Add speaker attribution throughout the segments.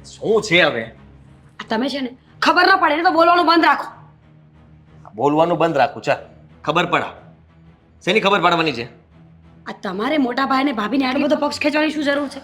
Speaker 1: શું છે હવે?
Speaker 2: આ તમે છે ને ખબર ન પડે ને તો બોલવાનું બંધ રાખો.
Speaker 1: બોલવાનું બંધ રાખું. ચાલ ખબર પડા. શેની ખબર પાડવાની છે?
Speaker 2: આ તમારે મોટા ભાઈ ને ભાભીને આટલો બધો પક્ષ ખેંચવાની શું જરૂર છે?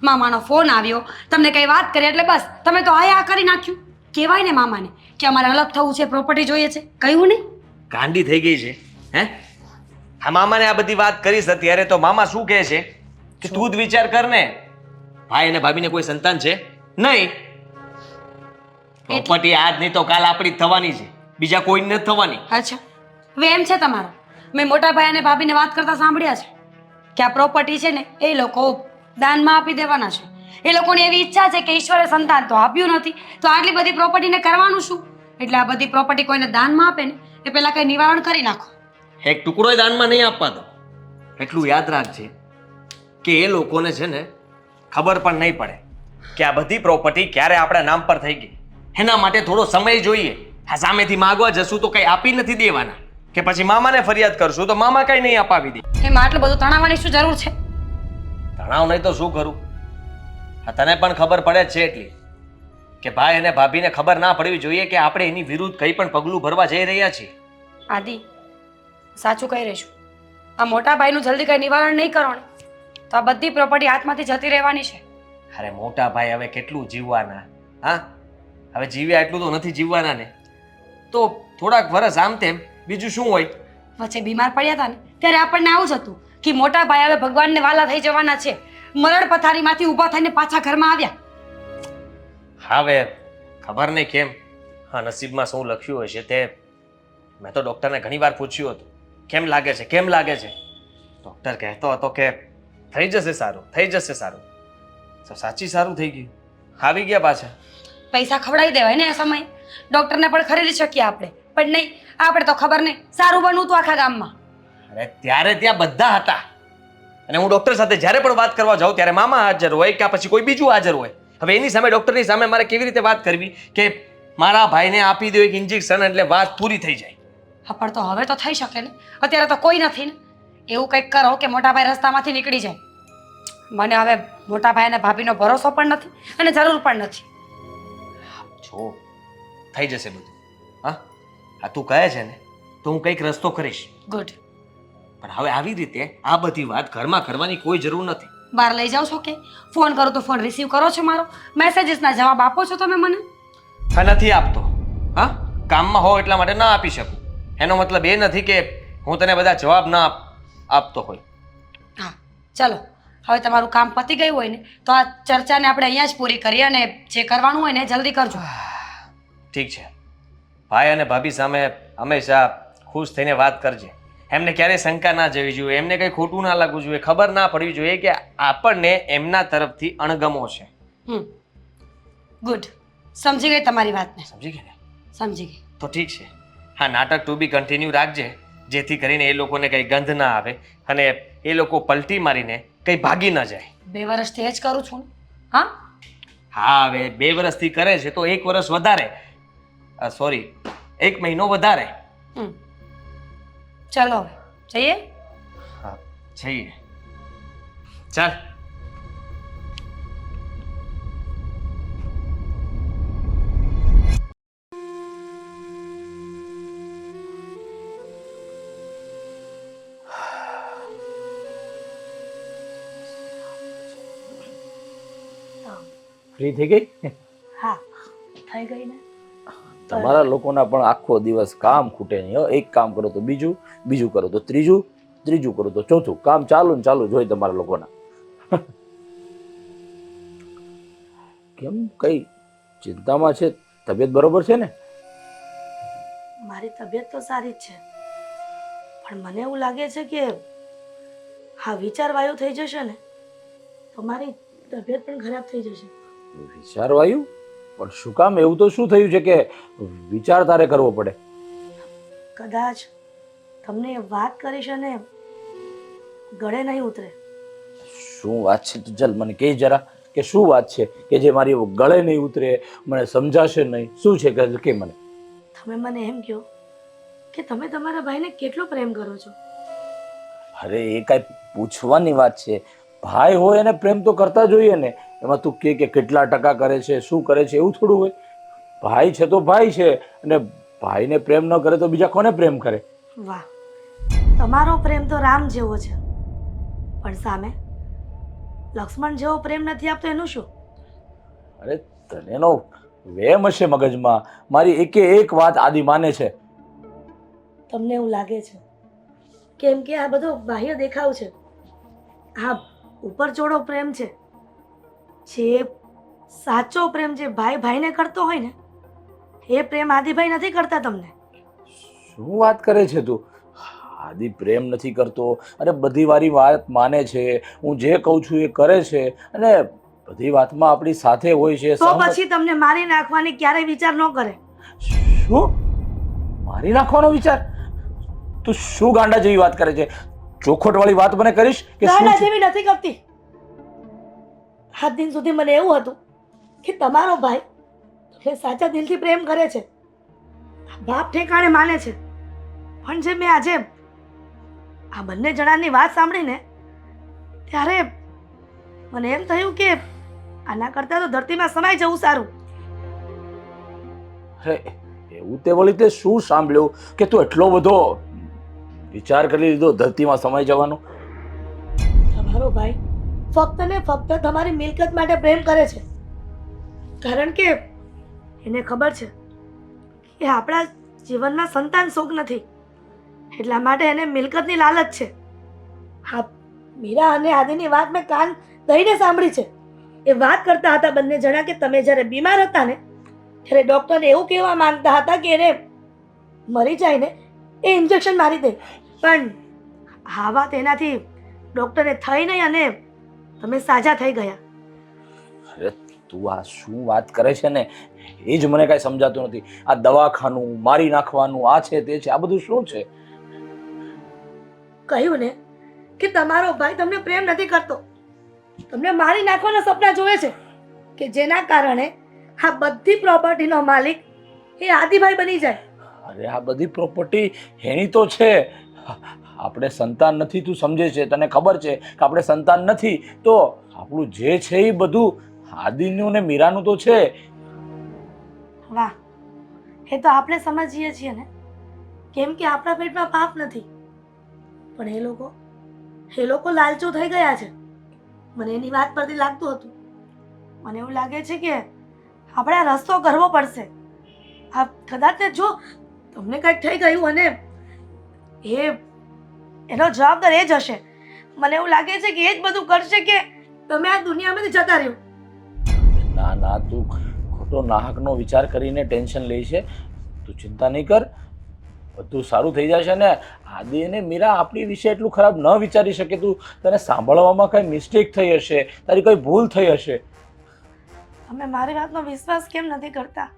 Speaker 2: મામાનો ફોન આવ્યો, તમને કઈ વાત કરી એટલે બસ તમે તો આ કરી નાખ્યું. કહેવાય ને મામાને કે અમારે અલગ થવું છે, પ્રોપર્ટી જોઈએ છે, કહ્યું ને?
Speaker 1: ગાંડી થઈ ગઈ છે હે? હા, મામાને આ બધી વાત કરીશ અત્યારે તો મામા શું કહે છે કે તું જ વિચાર કર ને, ભાઈ અને ભાભીને કોઈ સંતાન છે નહીં. પ્રોપર્ટી આજ નહીં તો કાલ આપણી જ થવાની છે, બીજા કોઈ નથી થવાની.
Speaker 2: અચ્છા, હવે એમ છે તમારો. મેં મોટા ભાઈ અને ભાભીને વાત કરતા સાંભળ્યા છે કે આ પ્રોપર્ટી છે ને એ લોકો દાનમાં આપી દેવાના છે. એ લોકોની એવી ઈચ્છા છે કે ઈશ્વરે સંતાન તો આપ્યું નથી, તો આટલી બધી પ્રોપર્ટીને કરવાનું શું? એટલે આ બધી પ્રોપર્ટી કોઈને દાનમાં આપે ને એ પહેલા કઈ નિવારણ કરી નાખો.
Speaker 1: એક ટુકડો દાનમાં નહીં આપવા દો. એટલું યાદ રાખજે કે એ લોકોને છે ને ખબર પણ નહીં પડે કે આ બધી પ્રોપર્ટી ક્યારે આપણા નામ પર થઈ ગઈ. એના માટે થોડો સમય જોઈએ. આ સામેથી માગવા જશું તો કઈ આપી નથી દેવાના, કે પછી મામાને ફરિયાદ કરશું તો મામા કઈ નહીં અપાવી દે.
Speaker 2: એમાં આટલું બધું તણાવવાની શું જરૂર છે?
Speaker 1: તણાવ નહીં તો શું કરું? આ તને પણ ખબર પડે જ છે એટલી કે ભાઈ અને ભાભીને ખબર ના પડવી જોઈએ કે આપણે એની વિરુદ્ધ કઈ પણ પગલું ભરવા જઈ રહ્યા છીએ.
Speaker 2: આદિ, સાચું કહી રહીશું. આ મોટા ભાઈનું જલ્દી કઈ નિવારણ નહીં કરો ને તો આ બધી પ્રોપર્ટી હાથમાંથી જતી રહેવાની છે.
Speaker 1: અરે મોટા ભાઈ હવે કેટલું જીવવાના? હા, હવે જીવ્યા એટલું તો નથી જીવવાના ને, તો થોડાક વર્ષ આમ તેમ, બીજું શું હોય.
Speaker 2: વચ્ચે બીમાર પડ્યા હતા ને ત્યારે આપણને આવું જ હતું કે મોટા ભાઈ હવે ભગવાનને વાલા થઈ જવાના છે. મરણ પથારીમાંથી ઊભા થઈને પાછા ઘરમાં આવ્યા.
Speaker 1: હવે ખબર નહીં કેમ હા નસીબમાં શું લખ્યું હશે તે. મેં તો ડૉક્ટરને ઘણી વાર પૂછ્યું હતું કેમ લાગે છે, કેમ લાગે છે. ડૉક્ટર કહેતો હતો કે થઈ જશે સારું, થઈ જશે સારું. તો સાચી સારું થઈ ગયું, આવી ગયા પાછા.
Speaker 2: પૈસા ખવડાવી દેવાય ને આ સમયે. ડોક્ટરને પણ ખરીદી શકીએ આપણે, પણ નહીં, આપણે તો ખબર નહીં સારું બનવું હતું આખા ગામમાં.
Speaker 1: અરે ત્યારે ત્યાં બધા હતા અને હું ડૉક્ટર સાથે જ્યારે પણ વાત કરવા જાઉં ત્યારે મામા હાજર હોય કે પછી કોઈ બીજું હાજર હોય. હવે એની સામે ડૉક્ટરની સામે મારે કેવી રીતે વાત કરવી કે મારા ભાઈને આપી દો એક ઇન્જેક્શન એટલે વાત પૂરી થઈ જાય?
Speaker 2: હા, પણ તો હવે તો થઈ શકે ને. અત્યારે તો કોઈ નથી ને. એવું કંઈક કરો કે મોટા ભાઈ રસ્તામાંથી નીકળી જાય. મને હવે મોટા ભાઈ અને ભાભીનો ભરોસો પણ નથી અને જરૂર પણ નથી.
Speaker 1: જો થઈ જશે બધું. હા હા, તું કહે છે ને તો હું કંઈક રસ્તો કરીશ.
Speaker 2: ગુડ.
Speaker 1: પણ હવે આવી રીતે આ બધી વાત ઘરમાં કરવાની કોઈ જરૂર નથી.
Speaker 2: બહાર લઈ જાઓ છો કે? ફોન કરો તો ફોન રિસીવ કરો છો મારો? મેસેજીસના જવાબ આપો છો તમે મને?
Speaker 1: હા, નથી આપતો. હા, કામમાં હો એટલા માટે ના આપી શકું. એનો મતલબ એ નથી કે હું તને બધા જવાબ ના આપતો હોય.
Speaker 2: હા, ચલો હવે તમારું કામ પતી ગયું હોય ને તો આ ચર્ચાને આપણે અહીંયા જ પૂરી કરીએ અને જે કરવાનું હોય ને જલ્દી કરજો.
Speaker 1: ઠીક છે. ભાઈ અને ભાભી સામે હંમેશા ખુશ થઈને વાત કરજે. એમને ક્યારેય શંકા ના જવી જોઈએ, એમને કંઈ ખોટું ના લાગવું જોઈએ, ખબર ના પડવી જોઈએ કે આપણને એમના તરફથી અણગમો છે.
Speaker 2: ગુડ. સમજી ગઈ તમારી વાતને.
Speaker 1: સમજી ગઈ ને?
Speaker 2: સમજી ગઈ.
Speaker 1: તો ઠીક છે. હા, નાટક ટુ બી કન્ટિન્યુ રાખજે, જેથી કરીને એ લોકોને કંઈ ગંધ ના આવે અને એ લોકો પલટી મારીને કંઈ ભાગી ના જાય.
Speaker 2: 2 વર્ષથી એ જ કરું છું. હા
Speaker 1: હા, હવે 2 વર્ષથી કરે છે તો 1 વર્ષ વધારે, સોરી 1 મહિનો વધારે.
Speaker 2: ચલો હવે જઈએ.
Speaker 1: હા, જઈએ. ચાલ.
Speaker 3: ફ્રી થઈ ગઈ?
Speaker 2: હા, થઈ ગઈ ને.
Speaker 3: તમારા લોકોના પણ આખો દિવસ કામ ખૂટે નહીં. એક કામ કરો તો બીજું, બીજું કરો તો ત્રીજું, ત્રીજું કરો તો ચોથું. કામ ચાલુ ને ચાલુ જ હોય તમારા લોકોના. કેમ, કઈ ચિંતામાં છે? તબિયત બરોબર છે ને?
Speaker 2: મારી તબિયત તો સારી જ છે, પણ મને એવું લાગે છે કે હા વિચારવાયુ થઈ જશે ને તો મારી તબિયત પણ ખરાબ થઈ જશે.
Speaker 3: વિચારવાયું? પણ શું કામ? એવું તો શું થયું છે કે વિચાર તારે કરવો પડે?
Speaker 2: કદાચ તમને વાત કરીશ અને ગળે નહીં ઉતરે.
Speaker 3: શું વાત છે? તું ચાલ મને કહે જરા કે શું વાત છે કે જે મારી ગળે નહીં ઉતરે, મને સમજાશે નહીં? શું છે કે મને?
Speaker 2: તમે મને એમ કહો કે તમે તમારા ભાઈને કેટલો પ્રેમ કરો છો?
Speaker 3: અરે એ કાંઈ પૂછવાની વાત છે? ભાઈ હોય એને પ્રેમ તો કરતા જોઈએ ને. એમાં તું કે કેટલા ટકા કરે છે, શું કરે છે, એવું થોડું હોય. ભાઈ છે તો ભાઈ છે, અને ભાઈને પ્રેમ ન કરે તો બીજા કોને પ્રેમ કરે?
Speaker 2: વાહ, તમારો પ્રેમ તો રામ જેવો છે, પણ સામે લક્ષ્મણ જેવો પ્રેમ નથી આપતો એનું શું?
Speaker 3: અરે તને એનો વેમ હશે મગજમાં. મારી એકે એક વાત આદિ માને છે.
Speaker 2: તમને એવું લાગે છે કેમ કે આ બધો બાહ્ય દેખાવ છે, આ ઉપરચોળો પ્રેમ છે. જે સાચો પ્રેમ જે ભાઈ ભાઈને કરતો હોય ને, એ પ્રેમ આદિભાઈ નથી કરતા તમને.
Speaker 3: શું વાત કરે છે તું? આદિ પ્રેમ નથી કરતો, અને બધી મારી વાત માને છે, હું જે કહું છું એ કરે છે, અને બધી વાતમાં આપણી સાથે હોય છે.
Speaker 2: તો પછી તમને મારી નાખવાની ક્યારેય વિચાર ન કરે.
Speaker 3: શું? મારી નાખવાનો વિચાર? તું શું ગાંડા જેવી વાત કરે છે? ચોખવટ વાળી વાત મને કરીશ કે શું
Speaker 2: ગાંડા
Speaker 3: છે?
Speaker 2: જેવી નથી કરતી. આજ દિન સુધી મને એવું હતું કે તમારો ભાઈ તમને સાચા દિલથી પ્રેમ કરે છે, બાપ ઠેકાણે માને છે, પણ જે મેં આજે આ બંને જણાની વાત સાંભળીને ત્યારે મને એમ થયું કે આના કરતાં તો ધરતીમાં સમાઈ જવું સારું.
Speaker 3: અરે એવું તે વળી તે શું સાંભળ્યું કે તું એટલો બધો વિચાર કરી લીધો ધરતીમાં સમાઈ જવાનો?
Speaker 2: તમારો ભાઈ ફક્ત ને ફક્ત તમારી મિલકત માટે પ્રેમ કરે છે, કારણ કે એને ખબર છે કે આપણા જીવનમાં સંતાન સુખ નથી, એટલા માટે એને મિલકતની લાલચ છે. હા, મીરા અને આદિની વાત મેં કાન દઈને સાંભળી છે. એ વાત કરતા હતા બંને જણા કે તમે જ્યારે બીમાર હતા ને ત્યારે ડોક્ટરને એવું કહેવા માંગતા હતા કે એને મરી જાય ને એ ઇન્જેક્શન મારી દે, પણ આ વાત એનાથી ડોક્ટરને થઈ નહીં અને તમે સાજા થઈ ગયા.
Speaker 3: અરે તું આ શું વાત કરે છે ને, એ જ મને કાંઈ સમજાતું નથી. આ દવાખાનું, મારી નાખવાનું, આ છે તે છે, આ બધું શું છે?
Speaker 2: કહ્યું ને કે તમારો ભાઈ તમને પ્રેમ નથી કરતો, તમને મારી નાખવાના સપના જોવે છે કે જેના કારણે આ બધી પ્રોપર્ટીનો માલિક એ આદિભાઈ બની જાય.
Speaker 3: અરે આ બધી પ્રોપર્ટી એની તો છે. આપણે સંતાન નથી, તું સમજે છે, તને ખબર છે કે આપણે સંતાન નથી, તો આપણું જે છે એ બધું આદિનું ને મીરાનું તો છે.
Speaker 2: વાહ, એ તો આપણે સમજીએ છીએ ને, કેમ કે આપણા પેટમાં પાપ નથી, પણ એ લોકો લાલચુ થઈ ગયા છે. મને એની વાત પરથી લાગતું હતું. મને એવું લાગે છે કે આપણે આ રસ્તો કરવો પડશે. આ કદાચ ને જો તમને કંઈક થઈ ગયું અને એનો જવાબદાર એ જ હશે. મને એવું લાગે છે કે એ જ બધું કરશે કે તમે આ દુનિયામાંથી જતા રહ્યો.
Speaker 3: ના ના, તું ખોટો નાહકનો વિચાર કરીને ટેન્શન લે છે. તું ચિંતા નહીં કર, બધું સારું થઈ જશે ને. આદિ અને મીરા આપણી વિશે એટલું ખરાબ ન વિચારી શકે. તું, તને સાંભળવામાં કઈ મિસ્ટેક થઈ હશે, તારી કોઈ ભૂલ થઈ હશે.
Speaker 2: તમે મારી વાતનો વિશ્વાસ કેમ નથી કરતા?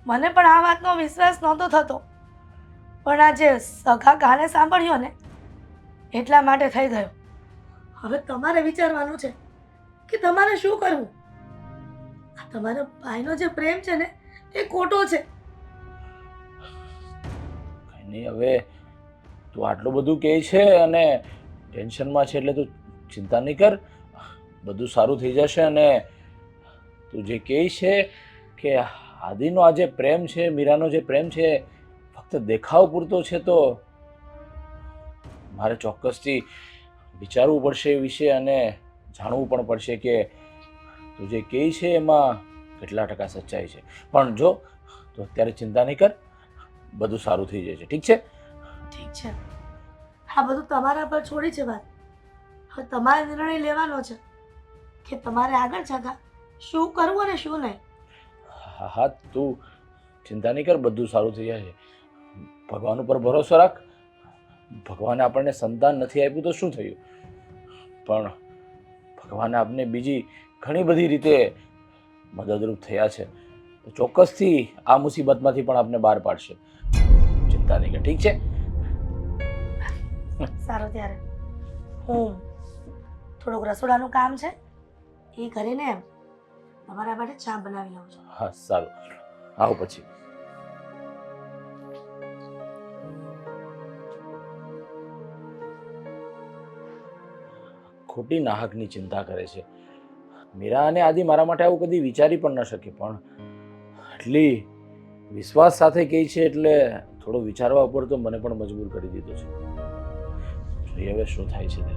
Speaker 2: મને પણ આ વાતનો વિશ્વાસ નહોતો થતો, પણ આજે સગા કાને સાંભળ્યો ને એટલા માટે થઈ ગયો. હવે તમારે વિચારવાનું છે કે તમારે શું કરવું. આ તમારા ભાઈનો જે પ્રેમ છે ને એ ખોટો છે.
Speaker 3: કઈ નહીં, હવે તું આટલું બધું કહે છે અને ટેન્શનમાં છે, એટલે તું ચિંતા નહીં કર, બધું સારું થઈ જશે. અને તું જે કહે છે કે આદિનો આ જે પ્રેમ છે, મીરાનો જે પ્રેમ છે, ફક્ત દેખાવ પૂરતો છે, તો મારે ચોક્કસથી વિચારવું પડશે એ વિશે, અને જાણવું પણ પડશે કે તું જે કહે છે એમાં કેટલા ટકા સચ્ચાઈ છે. પણ જો તો અત્યારે ચિંતા નહીં કર, બધું સારું થઈ જશે. ઠીક છે?
Speaker 2: ઠીક છે, આ બધું તમારા પર છોડી છે વાત. હવે તમારે નિર્ણય લેવાનો છે કે તમારે આગળ જતા શું કરવું અને શું નહીં.
Speaker 3: હા હા, તું ચિંતા નહીં કર, બધું સારું થઈ જશે. ભગવાન ઉપર ભરોસો રાખ. ભગવાને આપણને સંતાન નથી આપ્યું તો શું થયું, પણ ભગવાને આપણને બીજી ઘણી બધી રીતે મદદરૂપ થયા છે. તો ચોક્કસથી આ મુસીબતમાંથી પણ આપને બહાર પાડશે. ચિંતા નહીં કર, ઠીક છે?
Speaker 2: સારું, ત્યારે હું થોડુંક રસોડાનું કામ છે એ કરીને તમારા માટે ચા બનાવી લઉં છું.
Speaker 3: હા સારું, આવ પછી. ખોટી નાહકની ચિંતા કરે છે. મીરા અને આદિ મારા માટે આવું કદી વિચારી પણ ન શકે, પણ આટલી વિશ્વાસ સાથે કહી છે એટલે થોડો વિચારવા ઉપર તો મને પણ મજબૂર કરી દીધો છે. જોઈએ હવે શું થાય છે તે.